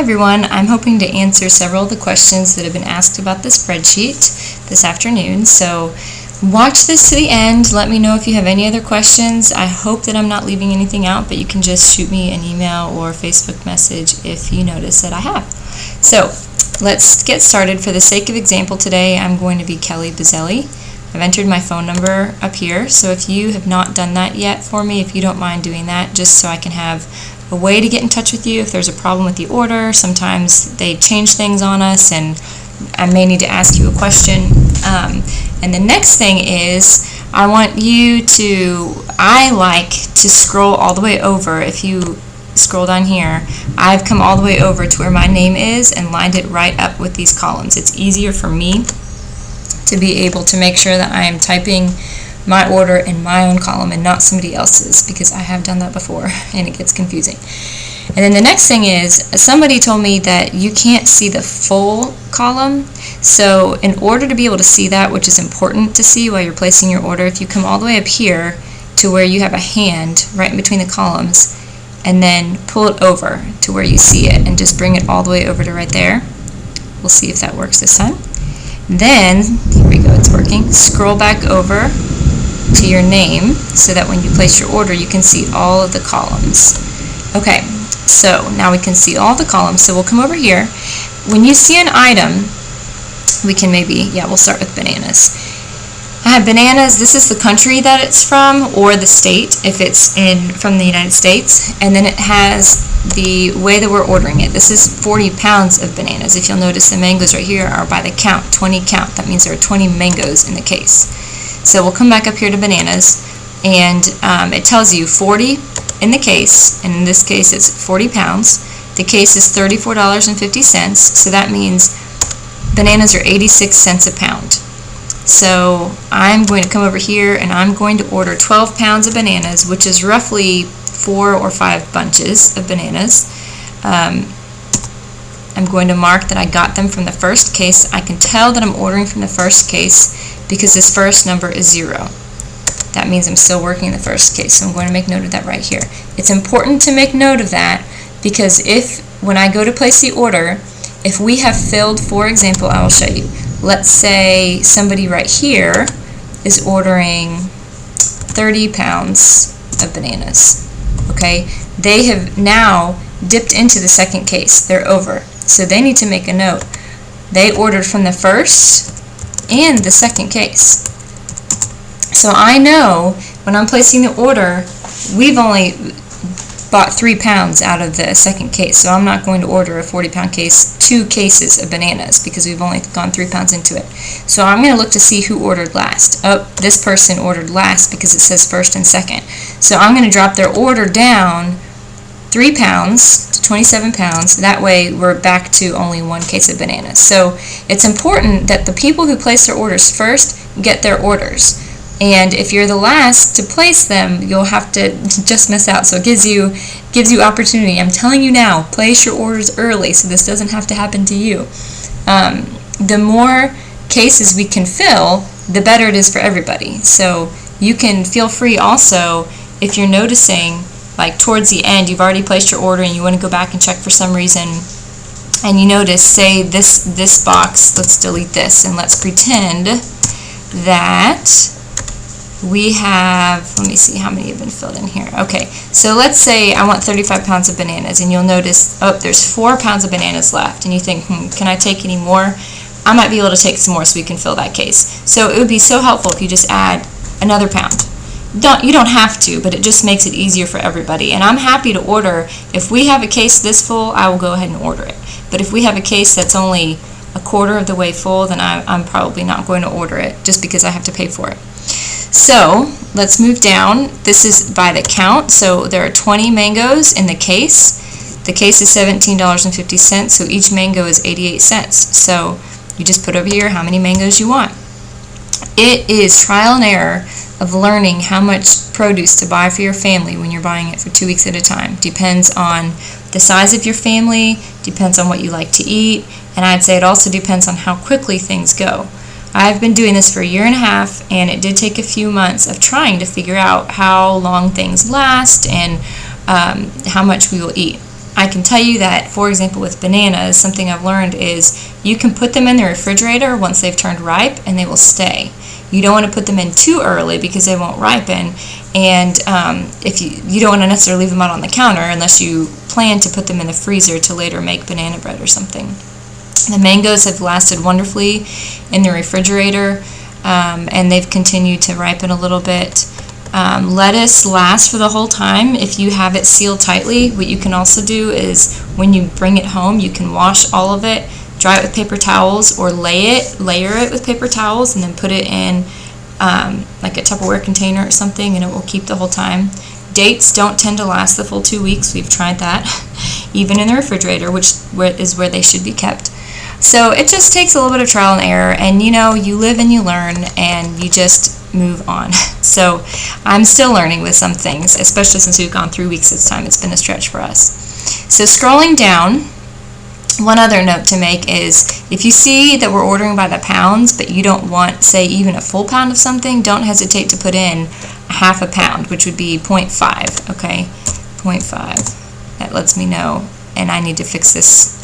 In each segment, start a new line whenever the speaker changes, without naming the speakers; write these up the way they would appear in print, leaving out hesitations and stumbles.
everyone, I'm hoping to answer several of the questions that have been asked about the spreadsheet this afternoon. So watch this to the end. Let me know if you have any other questions. I hope that I'm not leaving anything out, but you can just shoot me an email or Facebook message if you notice that I have. So let's get started. For the sake of example today, I'm going to be Kelly Bazzelli. I've entered my phone number up here, so if you have not done that yet for me, if you don't mind doing that, just so I can have a way to get in touch with you if there's a problem with the order. Sometimes they change things on us and I may need to ask you a question. And the next thing is I like to scroll all the way over. If you scroll down here, I've come all the way over to where my name is and lined it right up with these columns. It's easier for me to be able to make sure that I am typing my order in my own column and not somebody else's, because I have done that before and it gets confusing. And then the next thing is, somebody told me that you can't see the full column. So in order to be able to see that, which is important to see while you're placing your order, if you come all the way up here to where you have a hand right in between the columns and then pull it over to where you see it and just bring it all the way over to right there. We'll see if that works this time. Then, here we go, it's working. Scroll back over to your name so that when you place your order you can see all of the columns. Okay, so now we can see all the columns. So we'll come over here. When you see an item, we can we'll start with bananas. I have bananas. This is the country that it's from, or the state if it's from the United States, and then it has the way that we're ordering it. This is 40 pounds of bananas. If you'll notice, the mangoes right here are by the count, 20 count. That means there are 20 mangoes in the case. So we'll come back up here to bananas, and it tells you 40 in the case, and in this case it's 40 pounds. The case is $34.50, so that means bananas are 86 cents a pound. So I'm going to come over here and I'm going to order 12 pounds of bananas, which is roughly 4 or 5 bunches of bananas. I'm going to mark that I got them from the first case. I can tell that I'm ordering from the first case because this first number is 0. That means I'm still working in the first case, so I'm going to make note of that right here. It's important to make note of that because when I go to place the order, if we have filled, for example, I will show you. Let's say somebody right here is ordering 30 pounds of bananas. Okay, they have now dipped into the second case. They're over. So they need to make a note. They ordered from the first and the second case. So I know when I'm placing the order, we've only bought 3 pounds out of the second case. So I'm not going to order a 40-pound case, 2 cases of bananas, because we've only gone 3 pounds into it. So I'm going to look to see who ordered last. Oh, this person ordered last because it says first and second. So I'm going to drop their order down 3 pounds to 27 pounds. That way we're back to only 1 case of bananas. So it's important that the people who place their orders first get their orders. And if you're the last to place them, you'll have to just miss out. So it gives you opportunity. I'm telling you now, place your orders early so this doesn't have to happen to you. The more cases we can fill, the better it is for everybody. So you can feel free also, if you're noticing, like towards the end, you've already placed your order and you want to go back and check for some reason, and you notice, say this box, let's delete this, and let's pretend that we have, let me see how many have been filled in here. Okay, so let's say I want 35 pounds of bananas, and you'll notice, oh, there's 4 pounds of bananas left, and you think, can I take any more? I might be able to take some more so we can fill that case. So it would be so helpful if you just add another pound. You don't have to, but it just makes it easier for everybody. And I'm happy to order. If we have a case this full, I will go ahead and order it. But if we have a case that's only a quarter of the way full, then I'm probably not going to order it just because I have to pay for it. So let's move down. This is by the count. So there are 20 mangoes in the case. The case is $17.50, so each mango is 88 cents. So you just put over here how many mangoes you want. It is trial and error of learning how much produce to buy for your family when you're buying it for 2 weeks at a time. Depends on the size of your family, depends on what you like to eat, and I'd say it also depends on how quickly things go. I've been doing this for 1.5 years, and it did take a few months of trying to figure out how long things last and how much we will eat. I can tell you that, for example, with bananas, something I've learned is you can put them in the refrigerator once they've turned ripe and they will stay. You don't want to put them in too early because they won't ripen, and if you don't want to necessarily leave them out on the counter unless you plan to put them in the freezer to later make banana bread or something. The mangoes have lasted wonderfully in the refrigerator, and they've continued to ripen a little bit. Lettuce lasts for the whole time if you have it sealed tightly. What you can also do is when you bring it home, you can wash all of it, dry it with paper towels, or layer it with paper towels, and then put it in like a Tupperware container or something, and it will keep the whole time. Dates don't tend to last the full 2 weeks. We've tried that, even in the refrigerator, which is where they should be kept. So it just takes a little bit of trial and error, and you live and you learn, and you just move on. So I'm still learning with some things, especially since we've gone 3 weeks this time. It's been a stretch for us. So scrolling down, one other note to make is if you see that we're ordering by the pounds, but you don't want, say, even a full pound of something, don't hesitate to put in a half a pound, which would be 0.5, okay? 0.5. That lets me know, and I need to fix this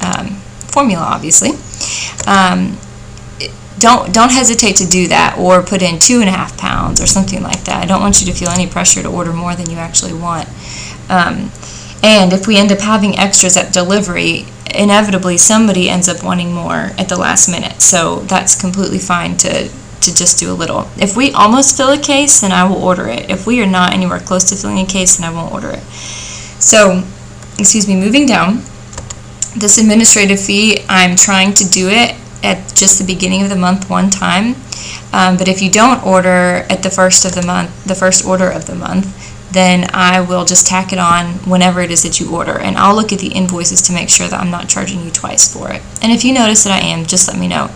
formula, obviously. Don't hesitate to do that, or put in 2.5 pounds or something like that. I don't want you to feel any pressure to order more than you actually want. And if we end up having extras at delivery, inevitably somebody ends up wanting more at the last minute. So that's completely fine to just do a little. If we almost fill a case, then I will order it. If we are not anywhere close to filling a case, then I won't order it. So, moving down, this administrative fee, I'm trying to do it at just the beginning of the month one time. But if you don't order at the first order of the month, then I will just tack it on whenever it is that you order. And I'll look at the invoices to make sure that I'm not charging you twice for it. And if you notice that I am, just let me know.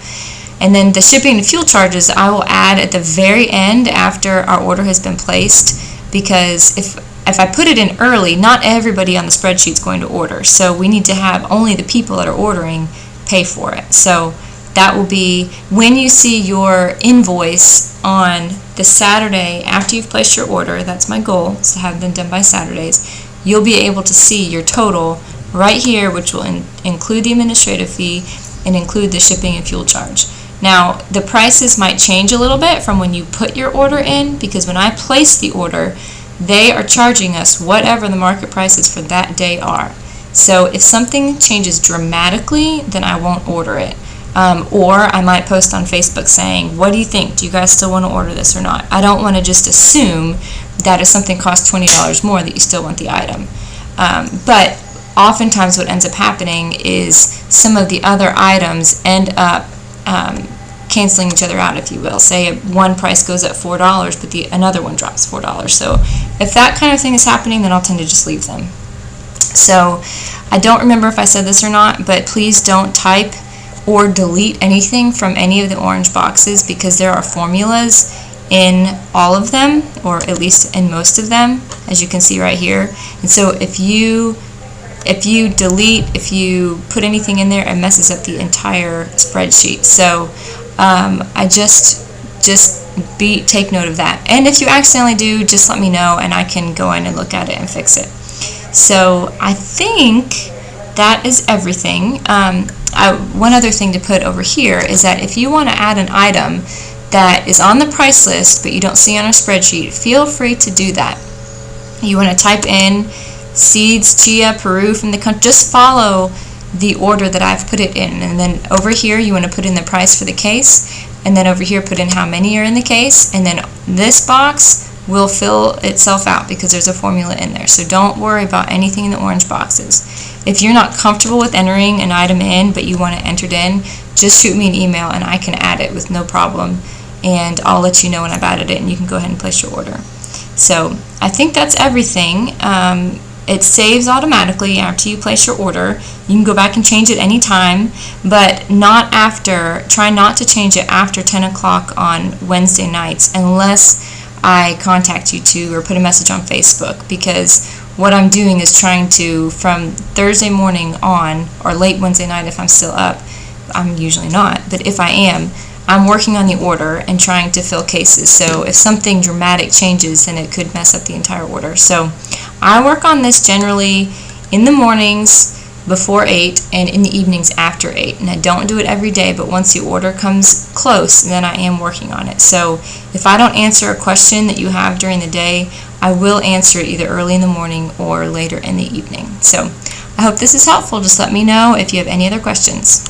And then the shipping and fuel charges I will add at the very end after our order has been placed, because if I put it in early, not everybody on the spreadsheet is going to order. So we need to have only the people that are ordering pay for it. So that will be when you see your invoice on the Saturday after you've placed your order. That's my goal, is to have them done by Saturdays. You'll be able to see your total right here, which will include the administrative fee and include the shipping and fuel charge. Now, the prices might change a little bit from when you put your order in, because when I place the order, they are charging us whatever the market prices for that day are. So if something changes dramatically, then I won't order it. Or I might post on Facebook saying, what do you think? Do you guys still want to order this or not? I don't want to just assume that if something costs $20 more that you still want the item. But oftentimes what ends up happening is some of the other items end up canceling each other out, if you will. Say one price goes up $4, but another one drops $4. So if that kind of thing is happening, then I'll tend to just leave them. So I don't remember if I said this or not, but please don't type or delete anything from any of the orange boxes, because there are formulas in all of them, or at least in most of them, as you can see right here. And so if you delete, if you put anything in there, it messes up the entire spreadsheet. So I just take note of that. And if you accidentally do, just let me know and I can go in and look at it and fix it. So I think that is everything. One other thing to put over here is that if you want to add an item that is on the price list but you don't see on a spreadsheet, feel free to do that. You want to type in seeds, chia, Peru from the country. Just follow the order that I've put it in, and then over here you want to put in the price for the case, and then over here put in how many are in the case, and then this box will fill itself out because there's a formula in there. So don't worry about anything in the orange boxes. If you're not comfortable with entering an item in but you want it entered in, just shoot me an email and I can add it with no problem, and I'll let you know when I've added it and you can go ahead and place your order. So I think that's everything. It saves automatically after you place your order. You can go back and change it anytime, but not after. Try not to change it after 10 o'clock on Wednesday nights unless I contact you to or put a message on Facebook, because what I'm doing is trying to, from Thursday morning on, or late Wednesday night if I'm still up, I'm usually not, but if I am, I'm working on the order and trying to fill cases. So if something dramatic changes, then it could mess up the entire order. So I work on this generally in the mornings before 8 and in the evenings after 8. And I don't do it every day, but once the order comes close, then I am working on it. So if I don't answer a question that you have during the day, I will answer it either early in the morning or later in the evening. So I hope this is helpful. Just let me know if you have any other questions.